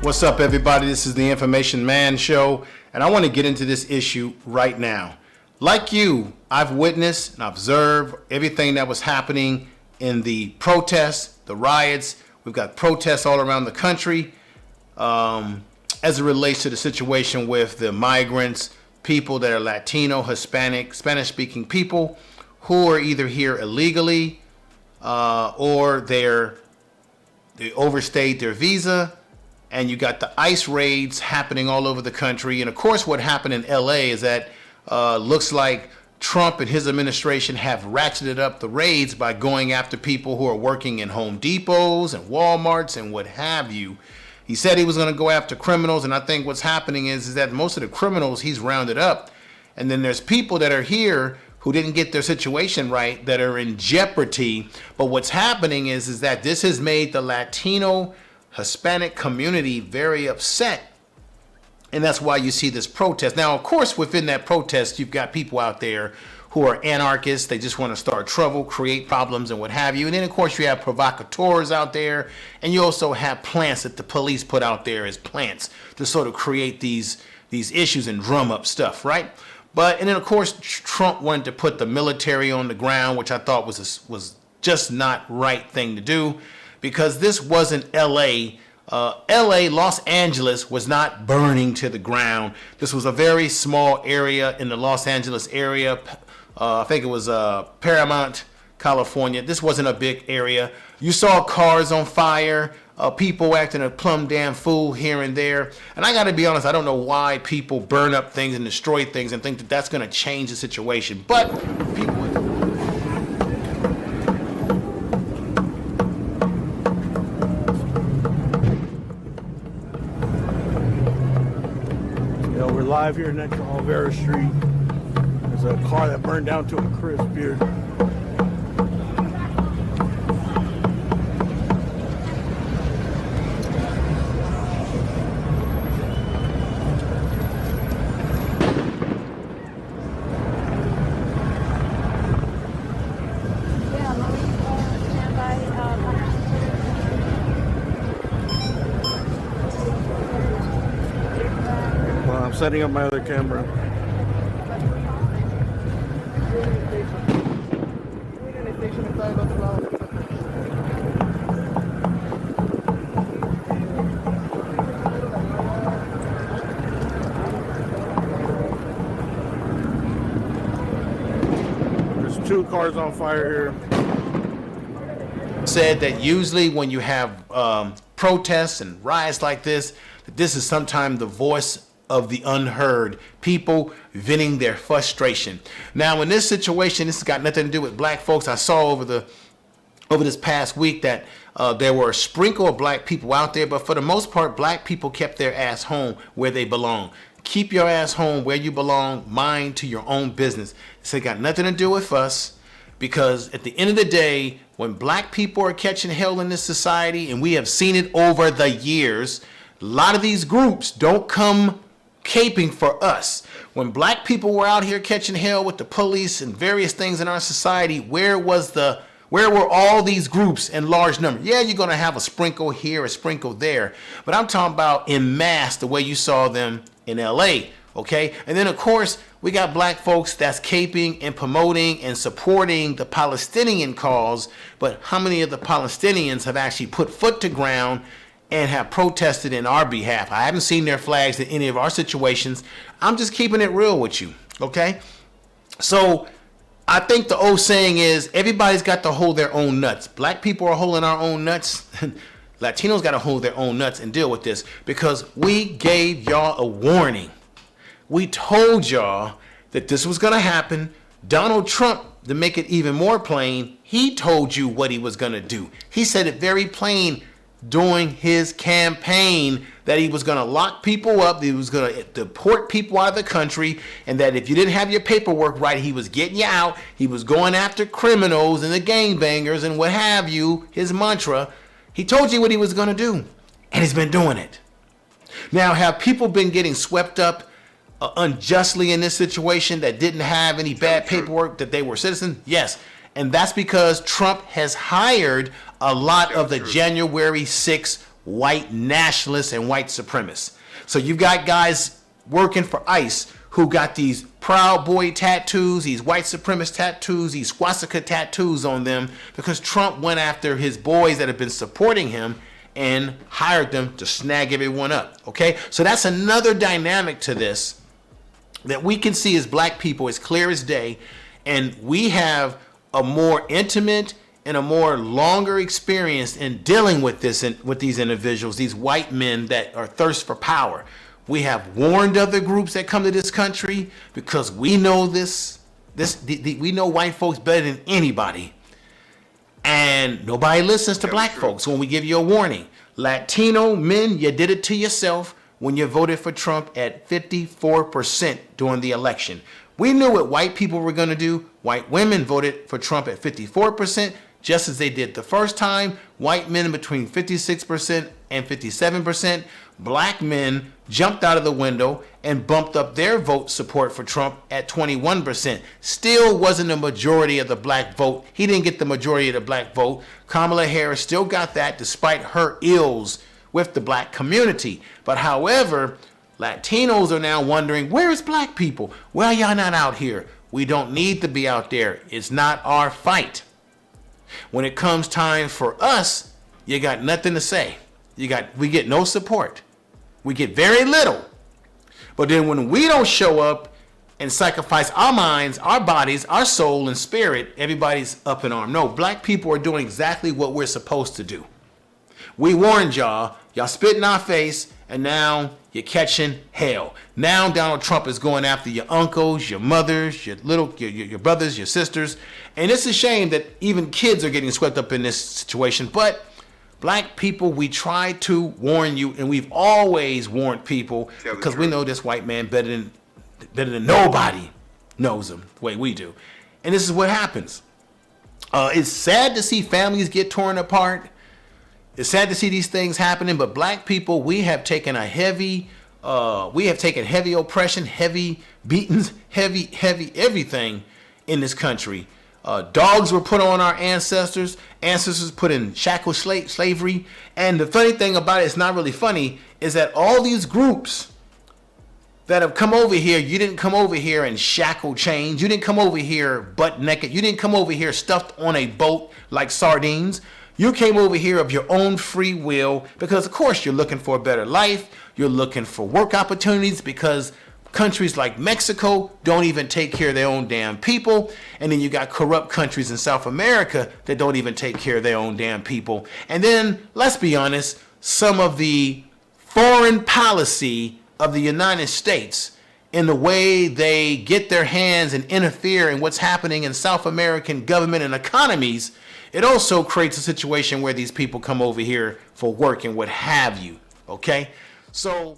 What's up, everybody? This is the Information Man Show, and I want to get into this issue right now. Like you, I've witnessed and observed everything that was happening in the protests, the riots. We've got protests all around the country as it relates to the situation with the migrants, people that are Latino, Hispanic, Spanish-speaking people who are either here illegally or they overstayed their visa. And you got the ICE raids happening all over the country. And of course, what happened in LA is that looks like Trump and his administration have ratcheted up the raids by going after people who are working in Home Depots and Walmarts and what have you. He said he was going to go after criminals. And I think what's happening is that most of the criminals he's rounded up. And then there's people that are here who didn't get their situation right that are in jeopardy. But what's happening is that this has made the Latino Hispanic community very upset, and that's why you see this protest. Now, of course, within that protest, you've got people out there who are anarchists. They just want to start trouble, create problems, and what have you. And then, of course, you have provocateurs out there, and you also have plants that the police put out there as plants to sort of create these issues and drum up stuff, right? And then, of course, Trump wanted to put the military on the ground, which I thought was just not right thing to do. Because this wasn't LA. Los Angeles was not burning to the ground. This was a very small area in the Los Angeles area. I think it was Paramount, California. This wasn't a big area. You saw cars on fire, people acting a plumb damn fool here and there. And I got to be honest, I don't know why people burn up things and destroy things and think that that's going to change the situation. But people... We're live here next to Olvera Street. There's a car that burned down to a crisp here. Setting up my other camera. There's 2 cars on fire here. Said that usually when you have protests and riots like this, that this is sometimes the voice of the unheard, people venting their frustration. Now, in this situation, this has got nothing to do with black folks. I saw over this past week that there were a sprinkle of black people out there, but for the most part, black people kept their ass home where they belong. Keep your ass home where you belong. Mind to your own business. This ain't got nothing to do with us, because at the end of the day, when black people are catching hell in this society, and we have seen it over the years, a lot of these groups don't come caping for us. When black people were out here catching hell with the police and various things in our society, where were all these groups in large numbers? Yeah, you're going to have a sprinkle here, a sprinkle there, but I'm talking about en masse, the way you saw them in LA, okay? And then, of course, we got black folks that's caping and promoting and supporting the Palestinian cause, but how many of the Palestinians have actually put foot to ground and have protested in our behalf? I haven't seen their flags in any of our situations. I'm just keeping it real with you, okay? So I think the old saying is everybody's got to hold their own nuts. Black people are holding our own nuts. Latinos got to hold their own nuts and deal with this, because we gave y'all a warning. We told y'all that this was going to happen. Donald Trump, to make it even more plain, he told you what he was going to do. He said it very plain during his campaign that he was going to lock people up, that he was going to deport people out of the country, and that if you didn't have your paperwork right, he was getting you out. He was going after criminals and the gangbangers and what have you, his mantra. He told you what he was going to do, and he's been doing it. Now, have people been getting swept up unjustly in this situation that didn't have any bad paperwork, that they were citizens? Yes. And that's because Trump has hired a lot of the January 6th white nationalists and white supremacists. So you've got guys working for ICE who got these Proud Boy tattoos, these white supremacist tattoos, these swastika tattoos on them because Trump went after his boys that have been supporting him and hired them to snag everyone up. Okay, so that's another dynamic to this that we can see as black people as clear as day, and we have a more intimate and a more longer experience in dealing with this and with these individuals, these white men that are thirst for power. We have warned other groups that come to this country because we know we know white folks better than anybody. And nobody listens to black folks when we give you a warning. Latino men, you did it to yourself when you voted for Trump at 54% during the election. We knew what white people were going to do. White women voted for Trump at 54%, just as they did the first time. White men between 56% and 57%. Black men jumped out of the window and bumped up their vote support for Trump at 21%. Still wasn't a majority of the black vote. He didn't get the majority of the black vote. Kamala Harris still got that despite her ills with the black community. But however, Latinos are now wondering, where is black people? Well, y'all not out here. We don't need to be out there. It's not our fight. When it comes time for us, you got nothing to say. We get no support. We get very little. But then when we don't show up and sacrifice our minds, our bodies, our soul and spirit, everybody's up in arms. No, black people are doing exactly what we're supposed to do. We warned y'all spit in our face, and now you're catching hell. Now Donald Trump is going after your uncles, your mothers, your brothers, your sisters. And it's a shame that even kids are getting swept up in this situation. But black people, we try to warn you, and we've always warned people because we know this white man better than nobody knows him the way we do. And this is what happens. It's sad to see families get torn apart. It's sad to see these things happening, but black people, we have taken heavy oppression, heavy beatings, heavy everything in this country. Dogs were put on our ancestors put in shackle slavery. And the funny thing about it, it's not really funny, is that all these groups that have come over here, you didn't come over here in shackle chains. You didn't come over here butt naked. You didn't come over here stuffed on a boat like sardines. You came over here of your own free will because, of course, you're looking for a better life. You're looking for work opportunities because countries like Mexico don't even take care of their own damn people. And then you got corrupt countries in South America that don't even take care of their own damn people. And then, let's be honest, some of the foreign policy of the United States in the way they get their hands and interfere in what's happening in South American government and economies, it also creates a situation where these people come over here for work and what have you, okay? So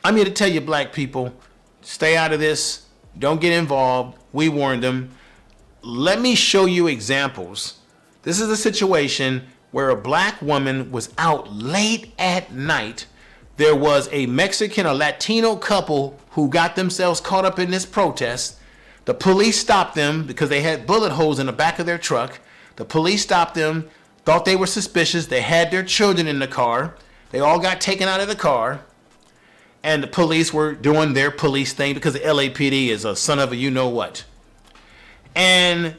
I'm here to tell you, black people, stay out of this. Don't get involved. We warned them. Let me show you examples. This is a situation where a black woman was out late at night. There was a Mexican or Latino couple who got themselves caught up in this protest. The police stopped them because they had bullet holes in the back of their truck. The police stopped them, thought they were suspicious. They had their children in the car. They all got taken out of the car. And the police were doing their police thing because the LAPD is a son of a you-know-what. And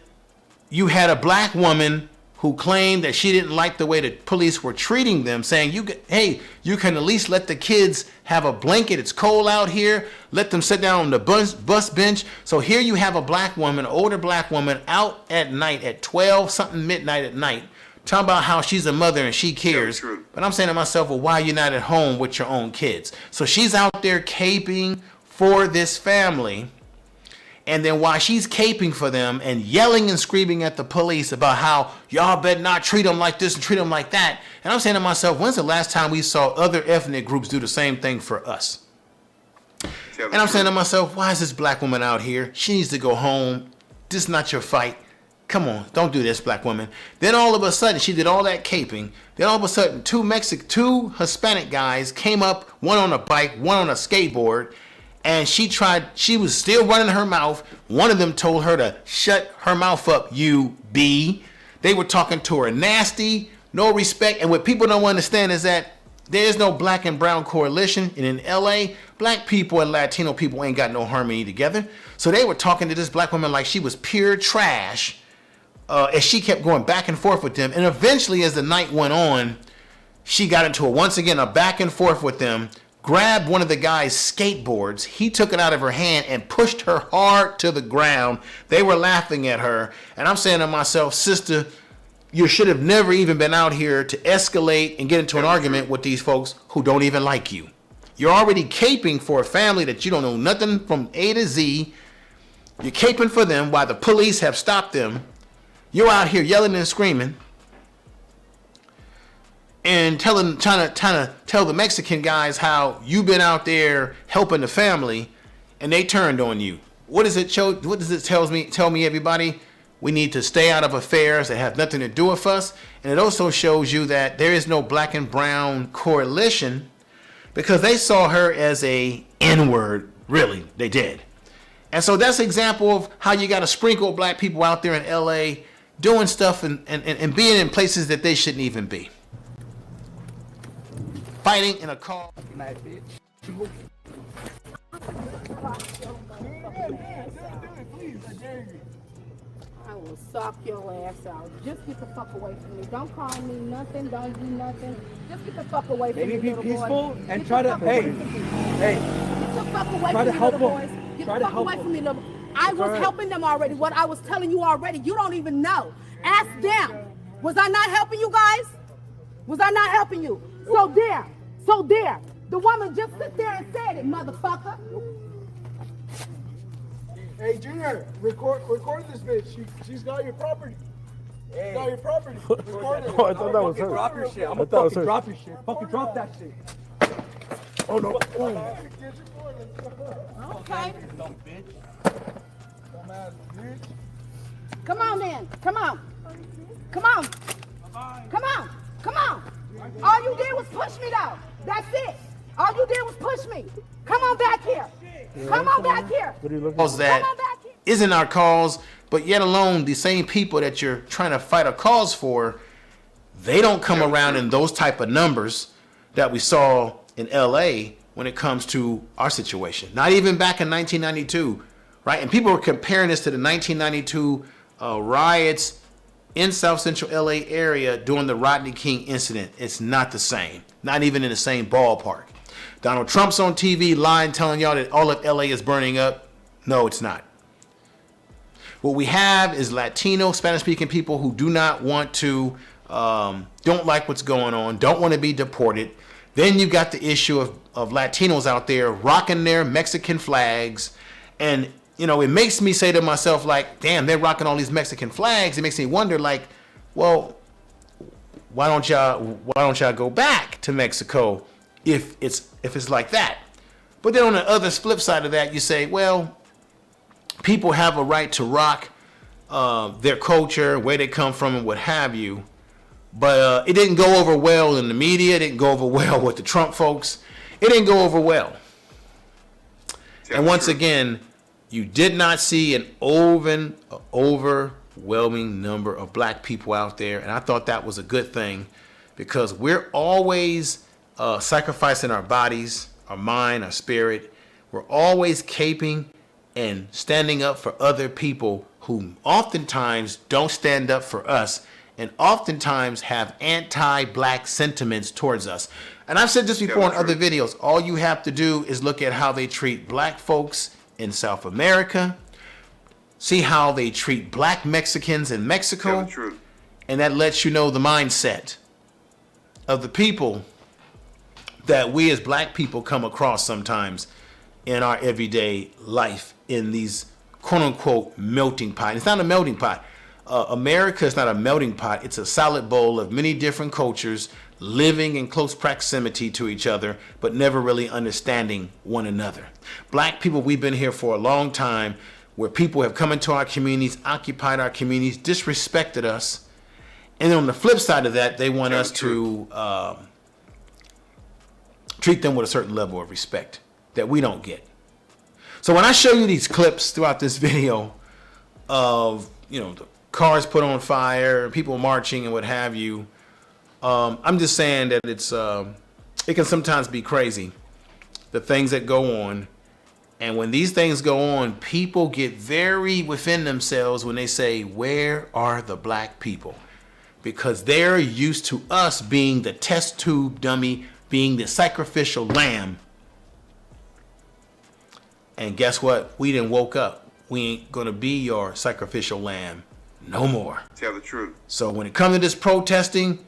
you had a black woman who claimed that she didn't like the way the police were treating them, saying, hey, you can at least let the kids have a blanket. It's cold out here. Let them sit down on the bus bench. So here you have a black woman, older black woman, out at night at 12-something midnight at night, talking about how she's a mother and she cares. But I'm saying to myself, well, why are you not at home with your own kids? So she's out there caping for this family. And then while she's caping for them and yelling and screaming at the police about how y'all better not treat them like this and treat them like that. And I'm saying to myself, when's the last time we saw other ethnic groups do the same thing for us? And I'm saying to myself, why is this black woman out here? She needs to go home. This is not your fight. Come on, don't do this, black woman. Then all of a sudden, she did all that caping. Then all of a sudden, two Hispanic guys came up, one on a bike, one on a skateboard, and she was still running her mouth. One of them told her to shut her mouth up, you B. They were talking to her nasty, no respect. And what people don't understand is that there is no black and brown coalition. And in LA, black people and Latino people ain't got no harmony together. So they were talking to this black woman like she was pure trash. As she kept going back and forth with them. And eventually, as the night went on, she got into once again a back and forth with them, grabbed one of the guy's skateboards. He took it out of her hand and pushed her hard to the ground. They were laughing at her. And I'm saying to myself, sister, you should have never even been out here to escalate and get into an argument with these folks who don't even like you. You're already caping for a family that you don't know nothing from A to Z. You're caping for them while the police have stopped them. You're out here yelling and screaming and trying to tell the Mexican guys how you've been out there helping the family and they turned on you. What does it show? What does it tell me, everybody? We need to stay out of affairs that have nothing to do with us. And it also shows you that there is no black and brown coalition because they saw her as a N-word. Really, they did. And so that's an example of how you got to sprinkle black people out there in LA doing stuff and being in places that they shouldn't even be. Fighting in a car. Mad bitch. I will sock your ass out. Just get the fuck away from me. Don't call me nothing. Don't do nothing. Just get the fuck away from me, Maybe be little peaceful boy. and Get try the to, fuck away hey, from me. hey, Get the fuck away try from to me, help little them. boys. Get Try the to fuck help away them. from me, little. I was alright. helping them already. What I was telling you already. You don't even know. Ask them. Was I not helping you guys? Was I not helping you? So there. The woman just sit there and said it, motherfucker. Hey, Junior, record this bitch. She's got your property. She's got your property. Record it. Oh, I thought that was her. drop your shit. I'm I gonna thought it was fucking her. drop your shit. Fucking drop that shit. Oh no. Okay. Dumb bitch. Dumbass bitch. Come on then. Come on. Come on. Come on. Come on. All you did was push me though. That's it. All you did was push me. Come on back here. Come on back here. What are you looking Cause for? that Come on back here. isn't our cause, but yet alone the same people that you're trying to fight a cause for, they don't come around in those type of numbers that we saw in LA when it comes to our situation. Not even back in 1992, right? And people were comparing this to the 1992 riots in South Central LA area during the Rodney King incident. It's not the same, not even in the same ballpark. Donald Trump's on TV lying, telling y'all that all of LA is burning up. No, it's not. What we have is Latino, Spanish-speaking people who do not want to, don't like what's going on, don't want to be deported. Then you got the issue of Latinos out there rocking their Mexican flags. And, you know, it makes me say to myself, like, damn, they're rocking all these Mexican flags. It makes me wonder, like, well, why don't y'all go back to Mexico if it's like that? But then on the other flip side of that, you say, well, people have a right to rock their culture, where they come from, and what have you. But it didn't go over well in the media. It didn't go over well with the Trump folks. It didn't go over well. And once again, you did not see an overwhelming number of black people out there. And I thought that was a good thing because we're always sacrificing our bodies, our mind, our spirit. We're always caping and standing up for other people who oftentimes don't stand up for us and oftentimes have anti-black sentiments towards us. And I've said this before in other videos. All you have to do is look at how they treat black folks in South America, see how they treat black Mexicans in Mexico, And that lets you know the mindset of the people that we as black people come across sometimes in our everyday life in these quote unquote melting pot. It's not a melting pot. America is not a melting pot. It's a solid bowl of many different cultures living in close proximity to each other, but never really understanding one another. Black people, we've been here for a long time, where people have come into our communities, occupied our communities, disrespected us. And then on the flip side of that, they want us to treat them with a certain level of respect that we don't get. So when I show you these clips throughout this video of, the cars put on fire, people marching and what have you, I'm just saying that it can sometimes be crazy, the things that go on. And when these things go on, people get very within themselves when they say, where are the black people? Because they're used to us being the test tube dummy, being the sacrificial lamb. And guess what? We done woke up. We ain't gonna be your sacrificial lamb no more. Tell the truth. So when it comes to this protesting,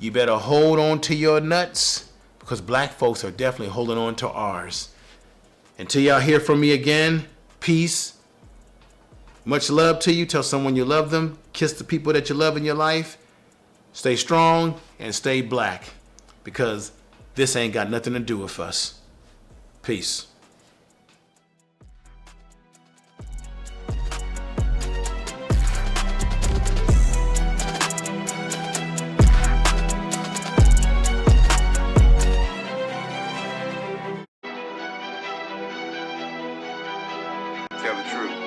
you better hold on to your nuts, because black folks are definitely holding on to ours. Until y'all hear from me again, peace. Much love to you. Tell someone you love them. Kiss the people that you love in your life. Stay strong and stay black, because this ain't got nothing to do with us. Peace. Tell the truth.